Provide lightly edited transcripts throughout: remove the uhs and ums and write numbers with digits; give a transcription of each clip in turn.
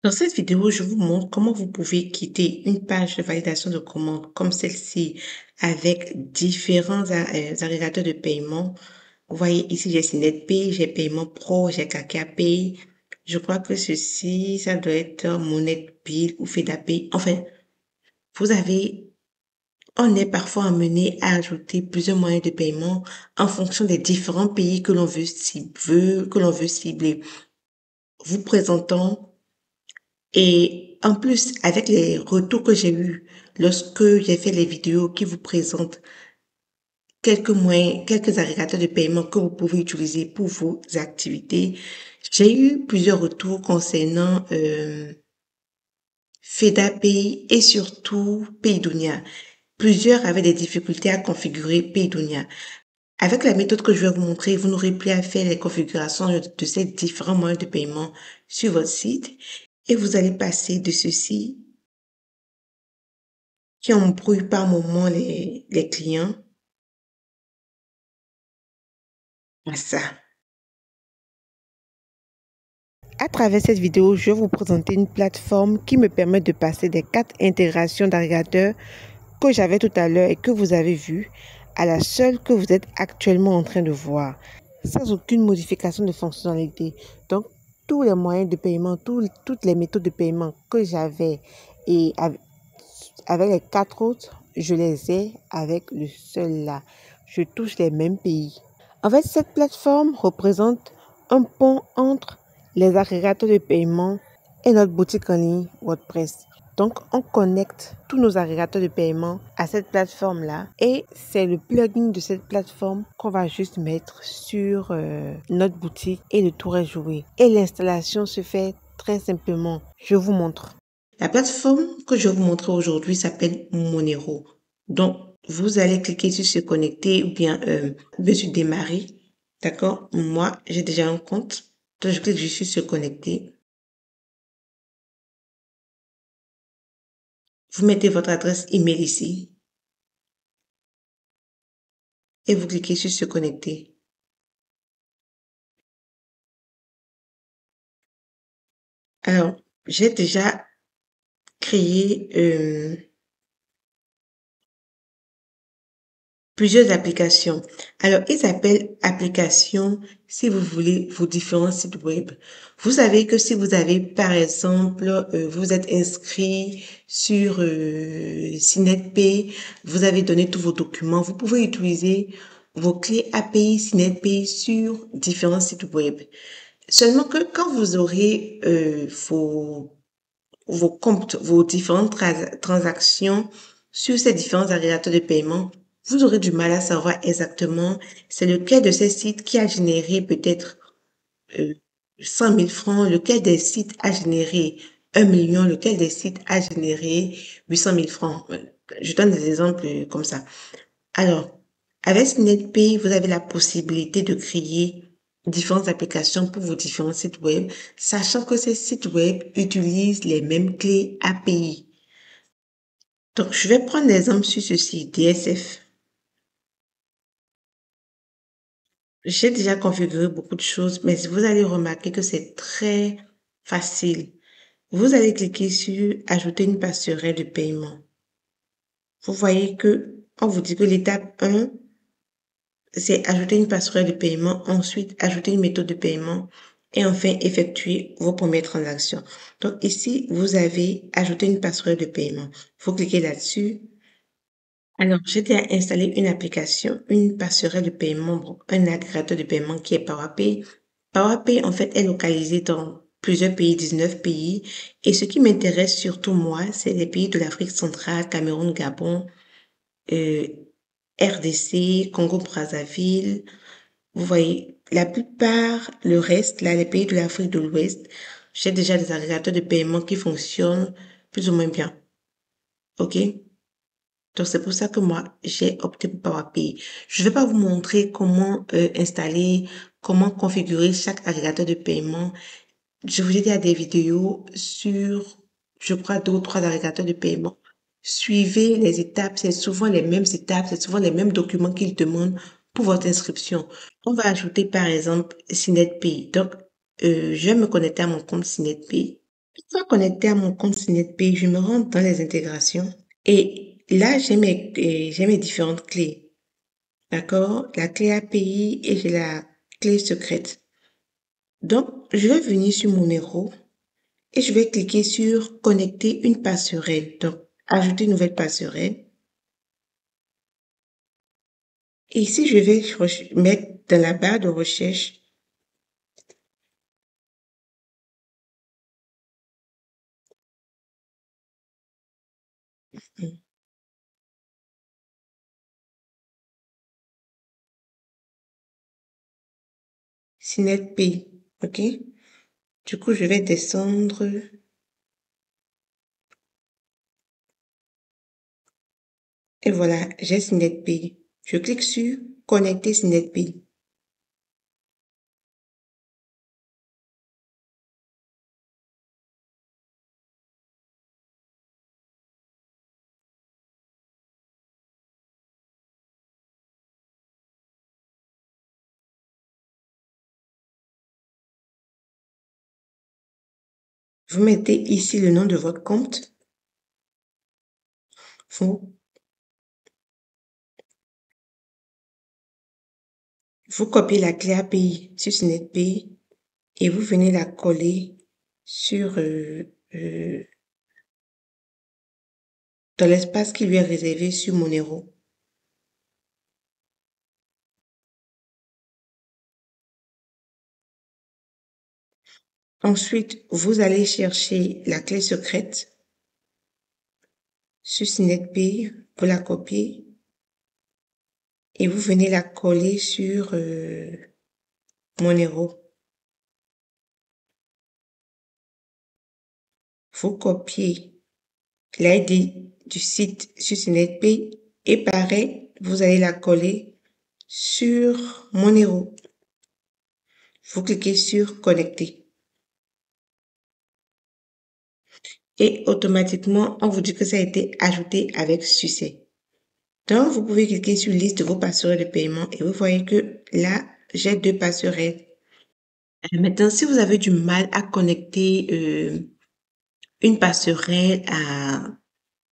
Dans cette vidéo, je vous montre comment vous pouvez quitter une page de validation de commande comme celle-ci avec différents agrégateurs de paiement. Vous voyez ici, j'ai SnetPay, j'ai Paiement Pro, j'ai KakaPay. Je crois que ceci, ça doit être MonetPay ou FedaPay. Enfin, vous avez, on est parfois amené à ajouter plusieurs moyens de paiement en fonction des différents pays que l'on veut cibler. Vous présentant Et en plus, avec les retours que j'ai eus lorsque j'ai fait les vidéos qui vous présentent quelques moyens, quelques agrégateurs de paiement que vous pouvez utiliser pour vos activités, j'ai eu plusieurs retours concernant FedaPay et surtout Paydunia. Plusieurs avaient des difficultés à configurer Paydunia. Avec la méthode que je vais vous montrer, vous n'aurez plus à faire les configurations de ces différents moyens de paiement sur votre site et vous allez passer de ceci qui embrouille par moment les clients à ça. À travers cette vidéo, je vais vous présenter une plateforme qui me permet de passer des 4 intégrations d'agrégateurs que j'avais tout à l'heure et que vous avez vu à la seule que vous êtes actuellement en train de voir, sans aucune modification de fonctionnalité. Donc, tous les moyens de paiement, toutes les méthodes de paiement que j'avais et avec les 4 autres, je les ai avec le seul là. Je touche les mêmes pays. En fait, cette plateforme représente un pont entre les agrégateurs de paiement et notre boutique en ligne WordPress. Donc, on connecte tous nos agrégateurs de paiement à cette plateforme-là et c'est le plugin de cette plateforme qu'on va juste mettre sur notre boutique et le tour est joué. Et l'installation se fait très simplement. Je vous montre. La plateforme que je vais vous montrer aujourd'hui s'appelle Monero. Donc, vous allez cliquer sur se connecter ou bien sur démarrer. D'accord? Moi, j'ai déjà un compte. Donc, je clique juste sur se connecter. Vous mettez votre adresse email ici. Et vous cliquez sur se connecter. Alors, j'ai déjà créé plusieurs applications. Alors, ils appellent applications si vous voulez vos différents sites web. Vous savez que si vous avez, par exemple, vous êtes inscrit sur SnetPay, vous avez donné tous vos documents, vous pouvez utiliser vos clés API SnetPay sur différents sites web. Seulement que quand vous aurez vos comptes, vos différentes transactions sur ces différents agrégateurs de paiement, vous aurez du mal à savoir exactement c'est lequel de ces sites qui a généré peut-être 100 000 francs, lequel des sites a généré 1 million, lequel des sites a généré 800 000 francs. Je donne des exemples comme ça. Alors, avec SnetPay, vous avez la possibilité de créer différentes applications pour vos différents sites web, sachant que ces sites web utilisent les mêmes clés API. Donc, je vais prendre l'exemple sur ceci, DSF. J'ai déjà configuré beaucoup de choses, mais vous allez remarquer que c'est très facile. Vous allez cliquer sur ajouter une passerelle de paiement. Vous voyez que on vous dit que l'étape 1, c'est ajouter une passerelle de paiement, ensuite ajouter une méthode de paiement et enfin effectuer vos premières transactions. Donc ici, vous avez ajouté une passerelle de paiement. Vous cliquez là-dessus. Alors, j'ai déjà installé une application, une passerelle de paiement, bon, un agrégateur de paiement qui est PowerPay. PowerPay, en fait, est localisé dans plusieurs pays, 19 pays. Et ce qui m'intéresse surtout moi, c'est les pays de l'Afrique centrale, Cameroun, Gabon, euh, RDC, Congo-Brazzaville. Vous voyez, la plupart, le reste, là, les pays de l'Afrique de l'Ouest, j'ai déjà des agrégateurs de paiement qui fonctionnent plus ou moins bien. OK? Donc, c'est pour ça que moi, j'ai opté pour PowerPay. Je ne vais pas vous montrer comment installer, comment configurer chaque agrégateur de paiement. Je vous ai dit à des vidéos sur, je crois, 2 ou 3 agrégateurs de paiement. Suivez les étapes, c'est souvent les mêmes étapes, c'est souvent les mêmes documents qu'ils demandent pour votre inscription. On va ajouter par exemple SnetPay. Donc, je vais me connecter à mon compte SnetPay. Une fois connecté à mon compte SnapPay, je me rends dans les intégrations et là, j'ai mes différentes clés. D'accord? La clé API et j'ai la clé secrète. Donc, je vais venir sur mon numéro et je vais cliquer sur connecter une passerelle. Donc, ajouter une nouvelle passerelle. Et ici, je vais mettre dans la barre de recherche SnapPay. OK? Du coup, je vais descendre et voilà, j'ai SnapPay. Je clique sur connecter SnapPay. Vous mettez ici le nom de votre compte. Vous, vous copiez la clé API sur SnapPay et vous venez la coller sur dans l'espace qui lui est réservé sur Monero. Ensuite, vous allez chercher la clé secrète sur SnapPay, vous la copiez et vous venez la coller sur Monero. Vous copiez l'ID du site sur SnapPay et pareil, vous allez la coller sur Monero. Vous cliquez sur connecter. Et automatiquement, on vous dit que ça a été ajouté avec succès. Donc, vous pouvez cliquer sur liste de vos passerelles de paiement et vous voyez que là, j'ai 2 passerelles. Maintenant, si vous avez du mal à connecter une passerelle à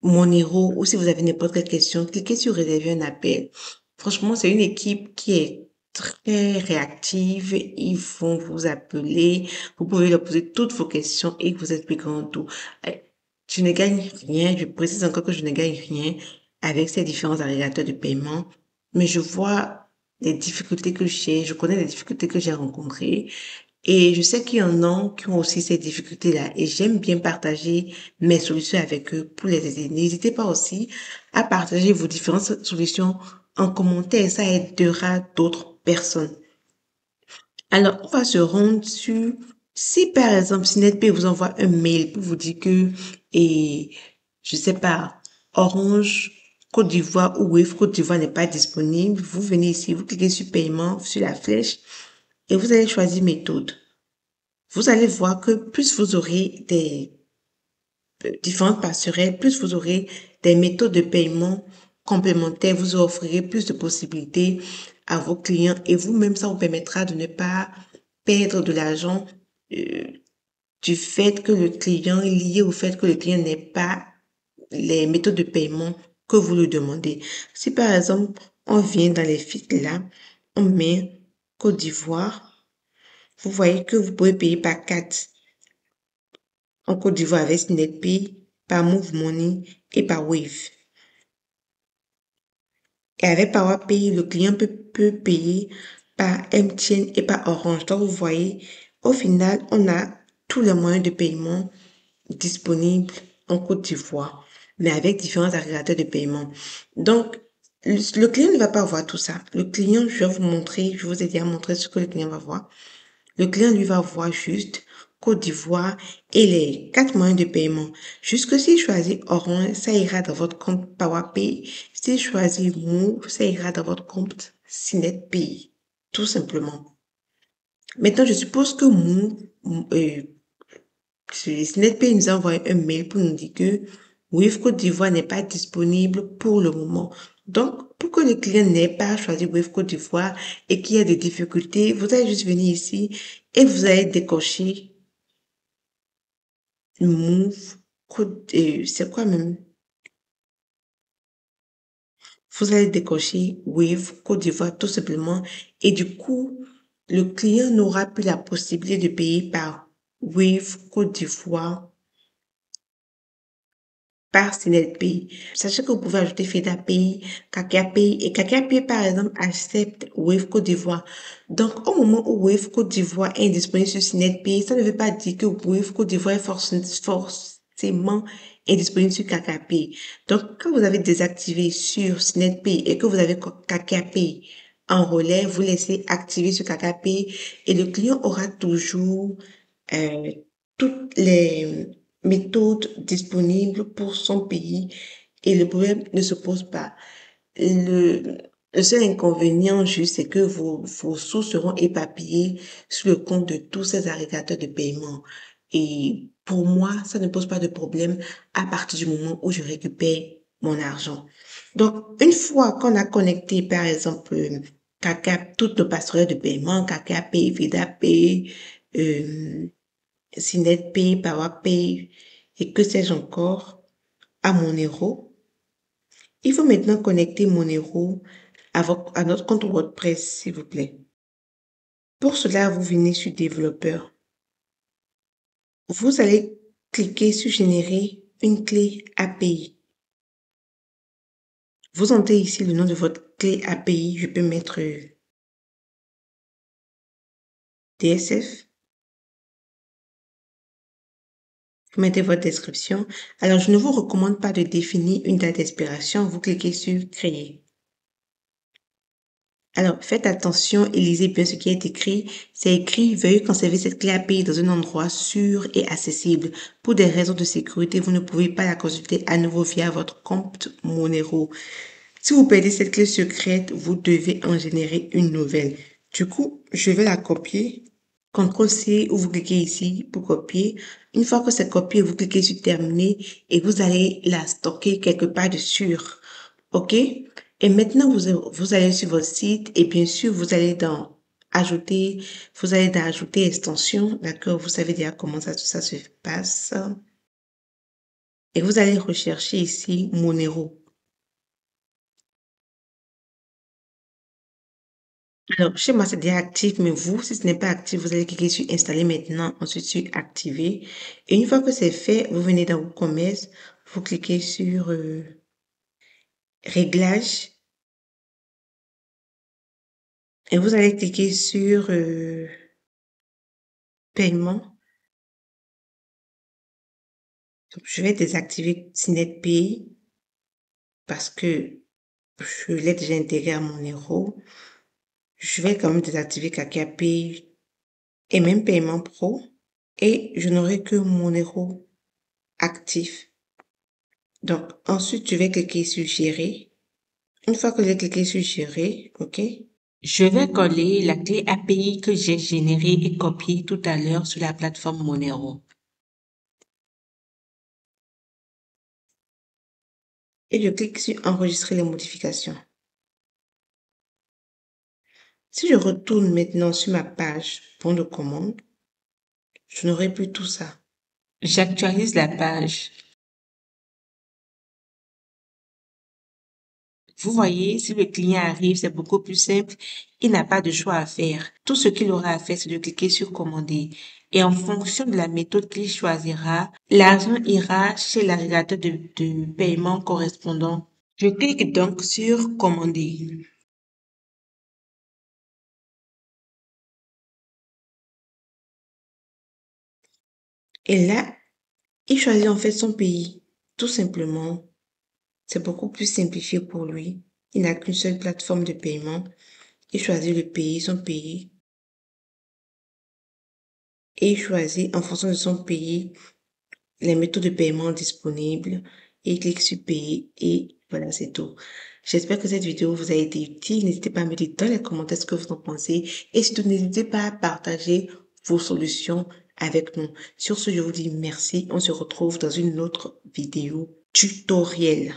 Monero ou si vous avez n'importe quelle question, cliquez sur réserver un appel. Franchement, c'est une équipe qui est très réactive. Ils vont vous appeler. Vous pouvez leur poser toutes vos questions et ils vous expliqueront tout. Euh, Je ne gagne rien. Je précise encore que je ne gagne rien avec ces différents agrégateurs de paiement. Mais je vois les difficultés que j'ai. Je connais les difficultés que j'ai rencontrées. Et je sais qu'il y en a qui ont aussi ces difficultés-là et j'aime bien partager mes solutions avec eux pour les aider. N'hésitez pas aussi à partager vos différentes solutions en commentaire, ça aidera d'autres personnes. Alors, on va se rendre sur, si par exemple, si NetPay vous envoie un mail pour vous dire que, et, je sais pas, Orange Côte d'Ivoire ou Wave Côte d'Ivoire n'est pas disponible, vous venez ici, vous cliquez sur paiement, sur la flèche et vous allez choisir méthode. Vous allez voir que plus vous aurez des différentes passerelles, plus vous aurez des méthodes de paiement complémentaires, vous offrirez plus de possibilités à vos clients et vous-même, ça vous permettra de ne pas perdre de l'argent euh, du fait que le client est lié au fait que le client n'ait pas les méthodes de paiement que vous lui demandez. Si par exemple, on vient dans les fiches là, on met Côte d'Ivoire, vous voyez que vous pouvez payer par carte en Côte d'Ivoire avec SnapPay, par Move Money et par Wave. Et avec PowerPay, le client peut payer par MTN et par Orange. Donc, vous voyez, au final, on a tous les moyens de paiement disponibles en Côte d'Ivoire, mais avec différents agrégateurs de paiement. Donc, le client ne va pas voir tout ça. Le client, je vais vous montrer, je vous ai déjà montré ce que le client va voir. Le client lui va voir juste Côte d'Ivoire et les 4 moyens de paiement. Jusque s'il choisit Orange, ça ira dans votre compte PowerPay. S'il choisit Move, ça ira dans votre compte SnapPay. Tout simplement. Maintenant, je suppose que Move, SnapPay nous a envoyé un mail pour nous dire que Wave Côte d'Ivoire n'est pas disponible pour le moment. Donc, pour que le client n'ait pas choisi Wave Côte d'Ivoire et qu'il y ait des difficultés, vous allez juste venir ici et vous allez décocher Move, c'est quoi même? Vous allez décocher Wave, Côte d'Ivoire, tout simplement. Et du coup, le client n'aura plus la possibilité de payer par Wave, Côte d'Ivoire, par SnapPay. Sachez que vous pouvez ajouter FedaPay, KakaPay et KakaPay par exemple accepte Wave Côte d'Ivoire. Donc au moment où Wave Côte d'Ivoire est disponible sur SnapPay, ça ne veut pas dire que Wave Côte d'Ivoire est forcément indisponible sur KakaPay. Donc quand vous avez désactivé sur SnapPay et que vous avez KakaPay en relais, vous laissez activer sur KakaPay et le client aura toujours euh, toutes les méthodes disponibles pour son pays et le problème ne se pose pas. Le, le seul inconvénient juste, c'est que vos sous seront éparpillés sur le compte de tous ces agrégateurs de paiement. Et pour moi, ça ne pose pas de problème à partir du moment où je récupère mon argent. Donc, une fois qu'on a connecté, par exemple, toutes nos passerelles de paiement, KakaPay, VidaPay, euh, SnapPay, PowerPay et que sais-je encore, à Monero. Il faut maintenant connecter Monero à notre compte WordPress, s'il vous plaît. Pour cela, vous venez sur Développeur. Vous allez cliquer sur Générer une clé API. Vous entrez ici le nom de votre clé API. Je peux mettre DSF. Vous mettez votre description. Alors, je ne vous recommande pas de définir une date d'expiration. Vous cliquez sur Créer. Alors, faites attention et lisez bien ce qui est écrit. C'est écrit, veuillez conserver cette clé API dans un endroit sûr et accessible. Pour des raisons de sécurité, vous ne pouvez pas la consulter à nouveau via votre compte Monero. Si vous perdez cette clé secrète, vous devez en générer une nouvelle. Du coup, je vais la copier. CTRL-C ou vous cliquez ici pour copier. Une fois que c'est copié, vous cliquez sur terminer et vous allez la stocker quelque part de sûr. OK? Et maintenant, vous allez sur votre site et bien sûr, ajouter, vous allez dans ajouter extension. D'accord? Vous savez déjà comment ça se passe. Et vous allez rechercher ici Monero. Alors, chez moi, c'est déjà actif, mais vous, si ce n'est pas actif, vous allez cliquer sur installer maintenant, ensuite sur activer. Et une fois que c'est fait, vous venez dans WooCommerce, vous cliquez sur réglages et vous allez cliquer sur paiement. Donc, je vais désactiver SnapPay parce que je l'ai déjà intégré à mon Monero. Je vais quand même désactiver KakaPay et même Paiement Pro. Et je n'aurai que mon Monero actif. Donc, ensuite, je vais cliquer sur Gérer. Une fois que j'ai cliqué sur Gérer, OK, je vais coller la clé API que j'ai générée et copiée tout à l'heure sur la plateforme Monero. Et je clique sur Enregistrer les modifications. Si je retourne maintenant sur ma page bon de commande, je n'aurai plus tout ça. J'actualise la page. Vous voyez, si le client arrive, c'est beaucoup plus simple. Il n'a pas de choix à faire. Tout ce qu'il aura à faire, c'est de cliquer sur commander. Et en fonction de la méthode qu'il choisira, l'argent ira chez l'agrégateur de paiement correspondant. Je clique donc sur commander. Et là, il choisit en fait son pays. Tout simplement, c'est beaucoup plus simplifié pour lui. Il n'a qu'une seule plateforme de paiement. Il choisit le pays, son pays. Et il choisit en fonction de son pays les méthodes de paiement disponibles et il clique sur payer et voilà, c'est tout. J'espère que cette vidéo vous a été utile. N'hésitez pas à me dire dans les commentaires ce que vous en pensez et surtout n'hésitez pas à partager vos solutions avec nous. Sur ce, je vous dis merci. On se retrouve dans une autre vidéo tutoriel.